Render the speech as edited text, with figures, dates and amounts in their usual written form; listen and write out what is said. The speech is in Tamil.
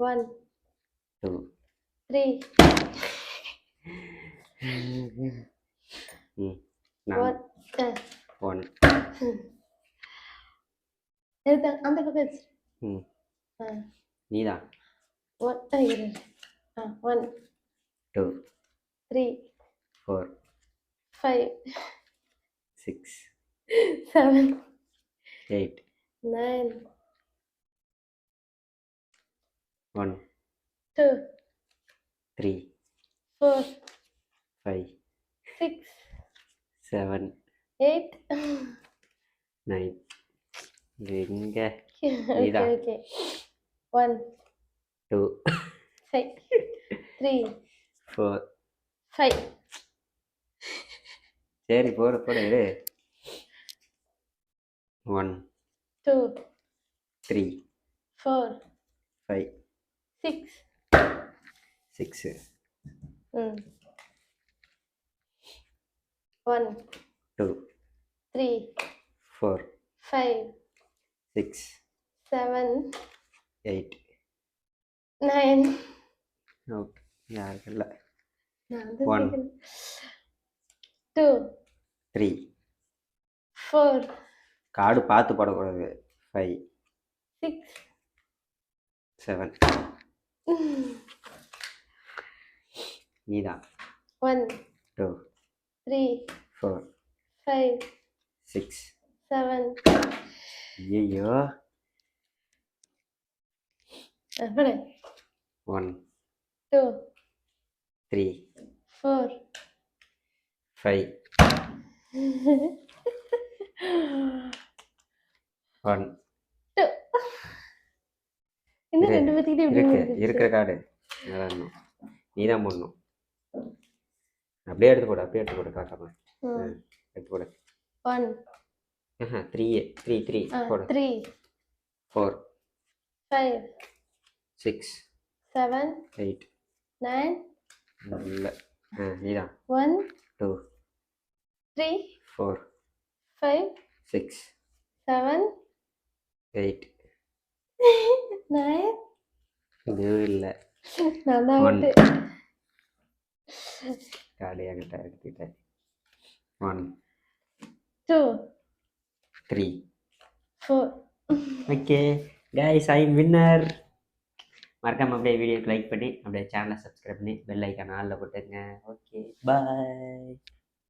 1, 2, 3, நான் 1. 1. எடுத்து அந்த பக்கம் வச்சு. நீதான் 1, 1, 2, 3, 4, 5, 6, 7, 8, 9, 1, 2, 3, 4, 5, 6, 7, 8. 9. எங்க Okay, நீதான் okay. 1, 2, 5, 3, 4. 5. சரி போட இரு. 1, 2, 3, 4, 5, 6. 6. 1, 2, 3, 4, 5, 6, 7, 8. 9. ஓகே யாருக்கு இல்லை. நான் வந்து 1, 2, 3. 4, கார்டு பார்த்து போடக்கூடாது. 5, 6. 7. நீதான் 1, 2, 3, 4, 5, 6. 7. ஐயோ. படு. 1, 2, 3, 4. 5, 1. 2. இன்னும் ரெண்டு பேத்துக்கிட்டே இப்படி வந்துருச்சு. இருக்கிற கார்டு அதான் நீதான் போடணும். அப்படியே எடுத்து போடு காக்காம. எடுத்து போடு. 1, 3 போடு. 3, 4, 5, 6, 7, 8. 9. இல்லை நீதான் 1, 2, 3, 4, 5, 6, 7, 8. 9. இதுவும் இல்லை. நான் தான் 1. விட்டு. கார்டு என்கிட்ட எடுத்துக்கிட்டேன். 1, 2, 3. 4. Okay guys, I am winner. மறக்காம அப்படியே வீடியோக்கு லைக் பண்ணி அப்படியே சேனலை சப்ஸ்கிரைப் பண்ணி பெல் ஐக்கான் ஆல்ல போட்டுருங்க. Okay bye.